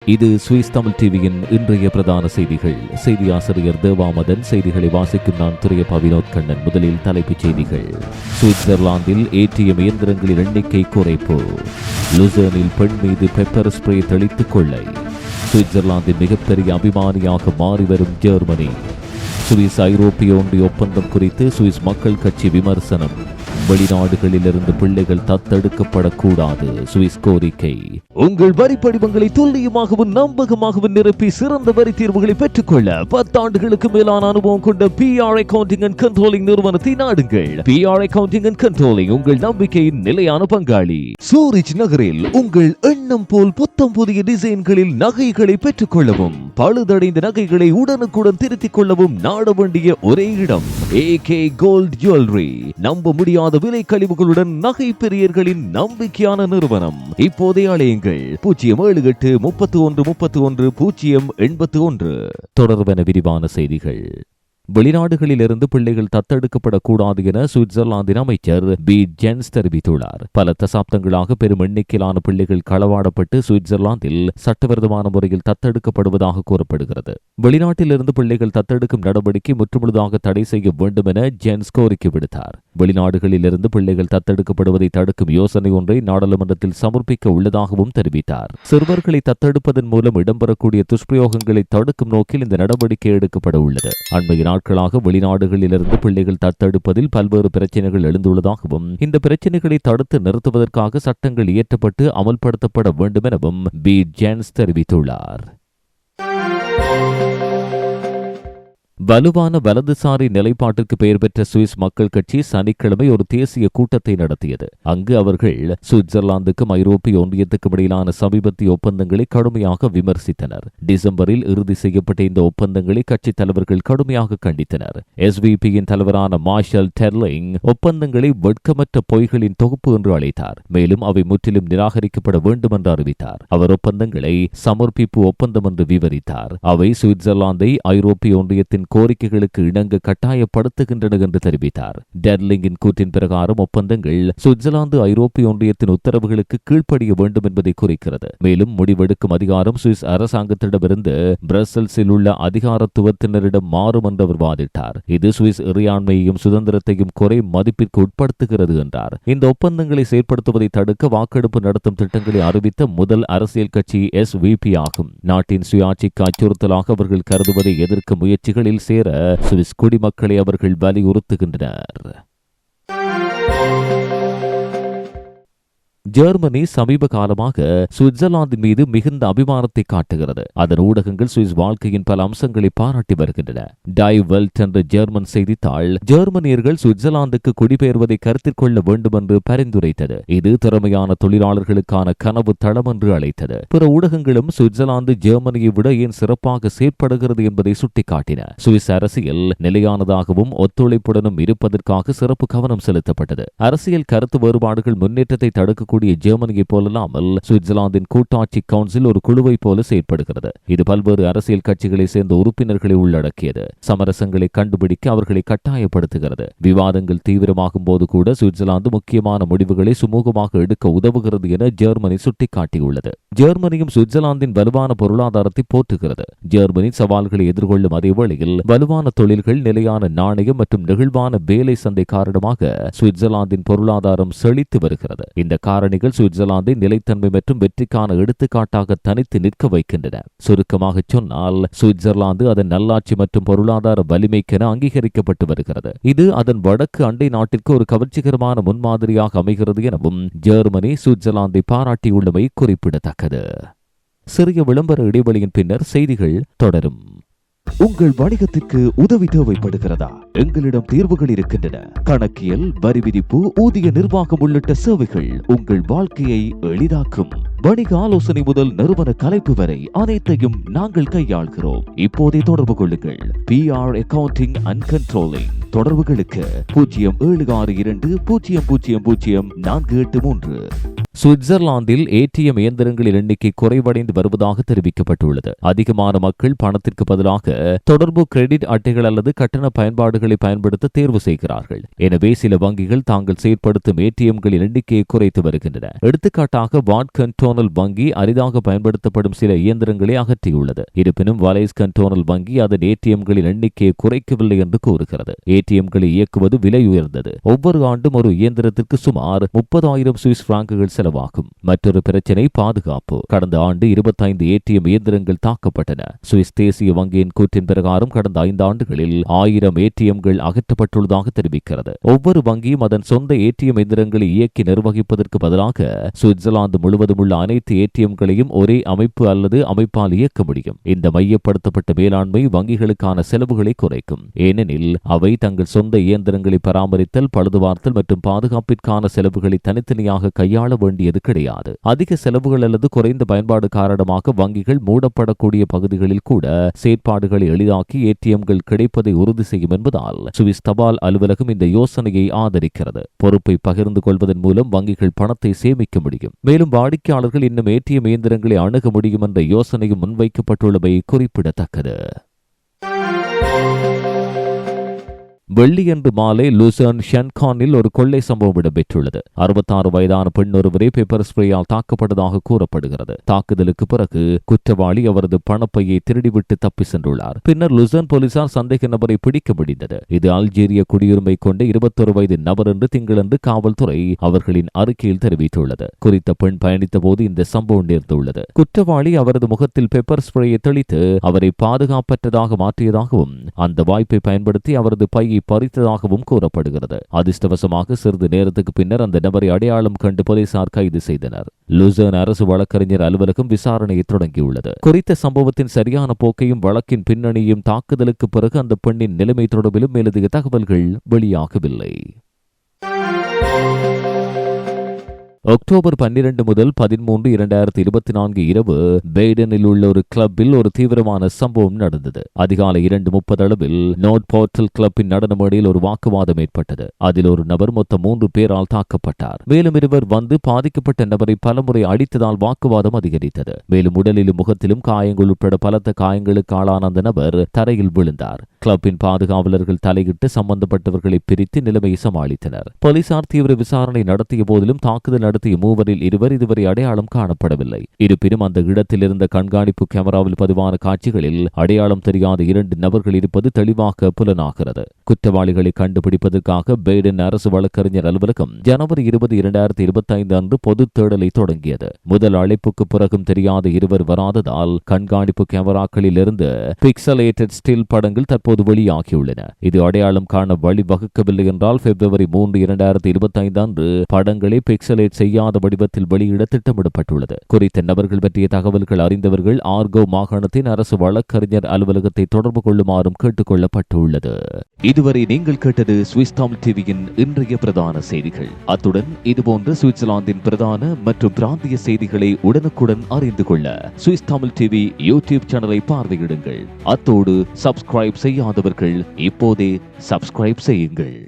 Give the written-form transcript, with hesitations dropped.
இது சுவிஸ் தமிழ் டிவியின் இன்றைய பிரதான செய்திகள். செய்தி ஆசிரியர் தேவாமதன். செய்திகளை வாசிக்கும் நான் துரையப்பா வினோத் கண்ணன். முதலில் தலைப்புச் செய்திகள். சுவிட்சர்லாந்தில் ஏடிஎம் இயந்திரங்களின் எண்ணிக்கை குறைப்பு. லுசர்னில் பெண் மீது பெப்பர் ஸ்ப்ரே தெளித்துக் கொள்ளை. சுவிட்சர்லாந்தின் மிகப்பெரிய அபிமானியாக மாறிவரும் ஜெர்மனி. சுவிஸ் ஐரோப்பிய ஒன்றிய ஒப்பந்தம் குறித்து சுவிஸ் மக்கள் கட்சி விமர்சனம். வெளிநாடுகளிலிருந்து பிள்ளைகள் தத்தெடுக்கப்படக்கூடாது சுவிஸ் கோரிக்கை. உங்கள் வரி படிவங்களை துல்லியமாகவும் நம்பகமாகவும் நிரப்பி சிறந்த வரி தீர்வுகளை பெற்றுக்கொள்ள 10 ஆண்டுகளுக்கு மேலான அனுபவம் கொண்ட PR அக்கவுண்டிங் அண்ட் கண்ட்ரோலிங் நிறுவனத்தை நாடுங்கள். PR அக்கவுண்டிங் அண்ட் கண்ட்ரோலிங் உங்கள் நம்பிக்கையின் நிலையான பங்காளி. சூரிச் நகரில் உங்கள் எண்ணம் போல் புத்தம் புதிய டிசைன்களில் நகைகளை பெற்றுக் கொள்ளவும் பழுதடைந்த நகைகளை உடனுக்குடன் திருத்திக் கொள்ளவும் நாட வேண்டிய ஒரே இடம் AK கோல்ட் ஜுவல்லரி. நம்ப முடியாத விலை கழிவுகளுடன் நகை பிரியர்களின் நம்பிக்கையான நிறுவனம். இப்போதே அழையுங்கள் 0783131 தொடர்பென விரிவான செய்திகள். வெளிநாடுகளிலிருந்து பிள்ளைகள் தத்தெடுக்கப்படக்கூடாது என சுவிட்சர்லாந்தின் அமைச்சர் பி ஜென்ஸ் தெரிவித்துள்ளார். பல தசாப்தங்களாக பெரும் எண்ணிக்கையிலான பிள்ளைகள் களவாடப்பட்டு சுவிட்சர்லாந்தில் சட்டவிரோதமான முறையில் தத்தெடுக்கப்படுவதாக கூறப்படுகிறது. வெளிநாட்டிலிருந்து பிள்ளைகள் தத்தெடுக்கும் நடவடிக்கை முற்றுமுழுதாக தடை செய்ய வேண்டும் என ஜென்ஸ் கோரிக்கை விடுத்தார். வெளிநாடுகளிலிருந்து பிள்ளைகள் தத்தெடுக்கப்படுவதை தடுக்கும் யோசனை ஒன்றை நாடாளுமன்றத்தில் சமர்ப்பிக்க உள்ளதாகவும் தெரிவித்தார். சிறுவர்களை தத்தெடுப்பதன் மூலம் இடம்பெறக்கூடிய துஷ்பிரயோகங்களை தடுக்கும் நோக்கில் இந்த நடவடிக்கை எடுக்கப்பட உள்ளது. அண்மைய நாட்களாக வெளிநாடுகளிலிருந்து பிள்ளைகள் தத்தெடுப்பதில் பல்வேறு பிரச்சனைகள் எழுந்துள்ளதாகவும் இந்த பிரச்சனைகளை தடுத்து நிறுத்துவதற்காக சட்டங்கள் இயற்றப்பட்டு அமல்படுத்தப்பட வேண்டும் எனவும் பி ஜென்ஸ் தெரிவித்துள்ளார். வலுவான வலதுசாரி நிலைப்பாட்டிற்கு பெயர் பெற்ற சுவிஸ் மக்கள் கட்சி சனிக்கிழமை ஒரு தேசிய கூட்டத்தை நடத்தியது. அங்கு அவர்கள் சுவிட்சர்லாந்துக்கும் ஐரோப்பிய ஒன்றியத்துக்கும் இடையிலான சமீபத்திய ஒப்பந்தங்களை கடுமையாக விமர்சித்தனர். டிசம்பரில் இறுதி செய்யப்பட்ட இந்த ஒப்பந்தங்களை கட்சி தலைவர்கள் கடுமையாக கண்டித்தனர். SVPயின் தலைவரான மார்ஷல் டெர்லிங் ஒப்பந்தங்களை வெட்கமற்ற பொய்களின் தொகுப்பு என்று அழைத்தார். மேலும் அவை முற்றிலும் நிராகரிக்கப்பட வேண்டும் என்று அறிவித்தார். அவர் ஒப்பந்தங்களை சமர்ப்பிப்பு ஒப்பந்தம் என்று விவரித்தார். அவை சுவிட்சர்லாந்தை ஐரோப்பிய ஒன்றியத்தின் கோரிக்கைகளுக்கு இணங்க கட்டாயப்படுத்துகின்றன என்று தெரிவித்தார். டெர்லிங்கின் கூற்றின் பிரகாரம் ஒப்பந்தங்கள் சுவிட்சர்லாந்து ஐரோப்பிய ஒன்றியத்தின் உத்தரவுகளுக்கு கீழ்ப்படிய வேண்டும் என்பதை குறிக்கிறது. மேலும் முடிவெடுக்கும் அதிகாரம் சுவிஸ் அரசாங்கத்திடமிருந்து பிரசல்ஸில் உள்ள அதிகாரத்துவத்தினரிடம் மாறும் என்று அவர் வாதிட்டார். இது சுவிஸ் இறையாண்மையையும் சுதந்திரத்தையும் குறை மதிப்பிற்கு உட்படுத்துகிறது என்றார். இந்த ஒப்பந்தங்களை செயற்படுத்துவதை தடுக்க வாக்கெடுப்பு நடத்தும் திட்டங்களை அறிவித்த முதல் அரசியல் கட்சி SVP ஆகும். நாட்டின் சுயாட்சிக்கு அச்சுறுத்தலாக அவர்கள் கருதுவதை எதிர்க்கும் முயற்சிகளில் சேர சுவிஸ் குடிமக்களை அவர்கள் வலியுறுத்துகின்றனர். ஜெர்மனி சமீப காலமாக சுவிட்சர்லாந்தின் மீது மிகுந்த அபிமானத்தை காட்டுகிறது. அதன் ஊடகங்கள் சுவிஸ் வாழ்க்கையின் பல அம்சங்களை பாராட்டி வருகின்றன. டை வெல்ட் என்ற ஜெர்மன் செய்தித்தாள் ஜெர்மனியர்கள் சுவிட்சர்லாந்துக்கு குடிபெயர்வதை கருத்தில் கொள்ள வேண்டும் என்று பரிந்துரைத்தது. இது திறமையான தொழிலாளர்களுக்கான கனவு தளம் என்று அழைத்தது. பிற ஊடகங்களும் சுவிட்சர்லாந்து ஜெர்மனியை விட ஏன் சிறப்பாக செயற்படுகிறது என்பதை சுட்டிக்காட்டின. சுவிஸ் அரசியல் நிலையானதாகவும் ஒத்துழைப்புடனும் இருப்பதற்காக சிறப்பு கவனம் செலுத்தப்பட்டது. அரசியல் கருத்து வேறுபாடுகள் முன்னேற்றத்தை தடுக்க ஜெர்மனியை போலல்லாமல் சுவிட்சர்லாந்தின் கூட்டாட்சி கவுன்சில் ஒரு குழுவை போல செயற்படுகிறது. இது பல்வேறு அரசியல் கட்சிகளை சேர்ந்த உறுப்பினர்களை உள்ளடக்கியது. சமரசங்களை கண்டுபிடிக்க அவர்களை கட்டாயப்படுத்துகிறது. விவாதங்கள் தீவிரமாகும் போது கூட சுவிட்சர்லாந்து முக்கியமான முடிவுகளை சுமூகமாக எடுக்க உதவுகிறது என ஜெர்மனி சுட்டிக்காட்டியுள்ளது. ஜெர்மனியும் சுவிட்சர்லாந்தின் வலுவான பொருளாதாரத்தை போற்றுகிறது. ஜெர்மனி சவால்களை எதிர்கொள்ளும் அதே வேளையில் வலுவான தொழில்கள், நிலையான நாணயம் மற்றும் நெகிழ்வான வேலை சந்தை காரணமாக சுவிட்சர்லாந்தின் பொருளாதாரம் செழித்து வருகிறது. இந்த காரணிகள் சுவிட்சர்லாந்தை நிலைத்தன்மை மற்றும் வெற்றிக்கான எடுத்துக்காட்டாக தனித்து நிற்க வைக்கின்றன. சுருக்கமாக சொன்னால் சுவிட்சர்லாந்து அதன் நல்லாட்சி மற்றும் பொருளாதார வலிமைக்கென அங்கீகரிக்கப்பட்டு வருகிறது. இது அதன் வடக்கு அண்டை நாட்டிற்கு ஒரு கவர்ச்சிகரமான முன்மாதிரியாக அமைகிறது எனவும் ஜெர்மனி சுவிட்சர்லாந்தை பாராட்டியுள்ளமை குறிப்பிடத்தக்கது. சிறிய விளம்பர இடைவெளியின் பின்னர் செய்திகள் தொடரும். உங்கள் வணிகத்திற்கு உதவி தேவைப்படுகிறதா? எங்களிடம் தீர்வுகள் இருக்கின்றன. கணக்கியல், வரி விதிப்பு, ஊதிய நிர்வாகம் உள்ளிட்ட சேவைகள் உங்கள் வாழ்க்கையை எளிதாக்கும். வணிக ஆலோசனை முதல் நிறுவன கலைப்பு வரை அனைத்தையும் நாங்கள் கையாள்கிறோம். இப்போதே தொடர்பு கொள்ளுங்கள். PR accounting and controlling. தொடர்புகளுக்கு 0762000483. சுவிட்சர்லாந்தில் ATM இயந்திரங்களின் எண்ணிக்கை குறைவடைந்து வருவதாக தெரிவிக்கப்பட்டுள்ளது. அதிகமான மக்கள் பணத்திற்கு பதிலாக தொடர்பு கிரெடிட் அட்டைகள் அல்லது கட்டண பயன்பாடுகளை பயன்படுத்த தேர்வு செய்கிறார்கள். எனவே சில வங்கிகள் தாங்கள் செயற்படுத்தும் ATMகளின் எண்ணிக்கையை குறைத்து வருகின்றன. எடுத்துக்காட்டாக வாட் கண்டோ கண்டோனல் வங்கி அரிதாக பயன்படுத்தப்படும் சில இயந்திரங்களை அகற்றியுள்ளது. இருப்பினும் வலைஸ் கண்டோனல் வங்கி அதன் ஏடிஎம்களின் எண்ணிக்கையை குறைக்கவில்லை என்று கூறுகிறது. ஏடிஎம்களை இயக்குவது விலை உயர்ந்தது. ஒவ்வொரு ஆண்டும் ஒரு இயந்திரத்திற்கு சுமார் 30,000 சுவிஸ் பிராங்குகள் செலவாகும். மற்றொரு பிரச்சனை பாதுகாப்பு. கடந்த ஆண்டு 25 ஏடிஎம் இயந்திரங்கள் தாக்கப்பட்டன. சுவிஸ் தேசிய வங்கியின் கூற்றின் பிரகாரம் கடந்த 5 ஆண்டுகளில் 1000 ஏடிஎம்கள் அகற்றப்பட்டுள்ளதாக தெரிவிக்கிறது. ஒவ்வொரு வங்கியும் அதன் சொந்த ஏடிஎம் எந்திரங்களை இயக்கி நிர்வகிப்பதற்கு பதிலாக சுவிட்சர்லாந்து முழுவதும் உள்ள அனைத்து ஏடிஎம்களையும் ஒரே அமைப்பு அல்லது அமைப்பால் இயக்க முடியும். இந்த மையப்படுத்தப்பட்ட மேலாண்மை வங்கிகளுக்கான செலவுகளை குறைக்கும். ஏனெனில் அவை தங்கள் சொந்த இயந்திரங்களை பராமரித்தல், பழுதுபார்த்தல் மற்றும் பாதுகாப்பிற்கான செலவுகளை தனித்தனியாக கையாள வேண்டியது கிடையாது. அதிக செலவுகள் அல்லது குறைந்த பயன்பாடு காரணமாக வங்கிகள் மூடப்படக்கூடிய பகுதிகளில் கூட செயற்பாடுகளை எளிதாக்கி ஏடிஎம்கள் கிடைப்பதை உறுதி செய்யும் என்பதால் சுவிஸ் தபால் அலுவலகம் இந்த யோசனையை ஆதரிக்கிறது. பொறுப்பை பகிர்ந்து கொள்வதன் மூலம் வங்கிகள் பணத்தை சேமிக்க முடியும். மேலும் வாடிக்கையாளர்கள் இன்னும் ஏடிஎம் இயந்திரங்களை அணுக முடியும் என்ற யோசனையும் முன்வைக்கப்பட்டுள்ளமை குறிப்பிடத்தக்கது. வெள்ளியன்று மாலை லூசர்ன் ஷென்கானில் ஒரு கொள்ளை சம்பவம் இடம்பெற்றுள்ளது. 66 வயதான பெண் ஒருவரே பெப்பர் ஸ்ப்ரேயால் தாக்கப்பட்டதாக கூறப்படுகிறது. தாக்குதலுக்கு பிறகு குற்றவாளி அவரது பணப்பையை திருடிவிட்டு தப்பி சென்றுள்ளார். பின்னர் லூசர்ன் போலீசார் சந்தேக நபரை பிடிக்க முடிந்தது. இது அல்ஜீரிய குடியுரிமை கொண்ட 21 வயது நபர் என்று திங்களன்று காவல்துறை அவர்களின் அறிக்கையில் தெரிவித்துள்ளது. குறித்த பெண் பயணித்த போது இந்த சம்பவம் நேர்ந்துள்ளது. குற்றவாளி அவரது முகத்தில் பெப்பர் ஸ்ப்ரேயை தெளித்து அவரை பாதுகாப்பற்றதாக மாற்றியதாகவும் அந்த வாய்ப்பை பயன்படுத்தி அவரது பையை பறித்ததாகவும் கூறப்படுகிறது. அதிர்ஷ்டவசமாக சிறிது நேரத்துக்கு பின்னர் அந்த நபரை அடையாளம் கண்டு போலீசார் கைது செய்தனர். லூசர்ன் அரசு வழக்கறிஞர் அலுவலகம் விசாரணையை தொடங்கியுள்ளது. குறித்த சம்பவத்தின் சரியான போக்கையும் வழக்கின் பின்னணியும் தாக்குதலுக்கு பிறகு அந்த பெண்ணின் நிலைமை தொடர்பிலும் மேலதிக தகவல்கள் வெளியாகவில்லை. அக்டோபர் 12 முதல் 13, 2024 இரவு பெய்டனில் உள்ள ஒரு கிளப்பில் ஒரு தீவிரமான சம்பவம் நடந்தது. அதிகாலை 2:30 அளவில் நோட் போர்ட்டல் கிளப்பின் நடன மேடையில் ஒரு வாக்குவாதம் ஏற்பட்டது. அதில் ஒரு நபர் மொத்தம் 3 பேரால் தாக்கப்பட்டார். மேலும் இருவர் வந்து பாதிக்கப்பட்ட நபரை பலமுறை அடித்ததால் வாக்குவாதம் அதிகரித்தது. மேலும் உடலிலும் முகத்திலும் காயங்கள் உட்பட பலத்த காயங்களுக்கு ஆளான அந்த நபர் தரையில் விழுந்தார். கிளப்பின் பாதுகாவலர்கள் தலையிட்டு சம்பந்தப்பட்டவர்களை பிரித்து நிலைமையை சமாளித்தனர். போலீசார் தீவிர விசாரணை நடத்திய போதிலும் தாக்குதல் நடத்திய மூவரில் இருவர் இதுவரை அடையாளம் காணப்படவில்லை. இருப்பினும் அந்த இடத்தில் இருந்த கண்காணிப்பு கேமராவில் பதிவான காட்சிகளில் அடையாளம் தெரியாத 2 நபர்கள் இருப்பது தெளிவாக புலனாகிறது. குற்றவாளிகளை கண்டுபிடிப்பதற்காக பெய்டன் அரசு வழக்கறிஞர் அலுவலகம் ஜனவரி 20, 2025 அன்று பொது தேடலை தொடங்கியது. முதல் அழைப்புக்கு பிறகும் தெரியாத இருவர் வராததால் கண்காணிப்பு கேமராக்களில் இருந்து பிக்சலேட்டட் ஸ்டில் படங்கள் தற்போது வெளியாகியுள்ளன. இது அடையாளம் காண வழிவகுக்கவில்லை என்றால் பிப்ரவரி 3, 2025 அன்று படங்களை பிக்சலேட் செய்யாத வடிவத்தில் வெளியிட திட்டமிடப்பட்டுள்ளது. குறித்த நபர்கள் பற்றிய தகவல்கள் அறிந்தவர்கள் ஆர்கோ மாகாணத்தின் அரசு வழக்கறிஞர் அலுவலகத்தை தொடர்பு கொள்ளுமாறும் கேட்டுக் கொள்ளப்பட்டுள்ளது. இதுவரை நீங்கள் கேட்டது சுவிஸ் தமிழ் டிவியின் இன்றைய பிரதான செய்திகள். அத்துடன் இதுபோன்ற சுவிட்சர்லாந்தின் பிரதான மற்றும் பிராந்திய செய்திகளை உடனுக்குடன் அறிந்து கொள்ள சுவிஸ் தமிழ் டிவி யூடியூப் சேனலை பார்வையிடுங்கள். அத்தோடு சப்ஸ்கிரைப் செய்யாதவர்கள் இப்போதே சப்ஸ்கிரைப் செய்யுங்கள்.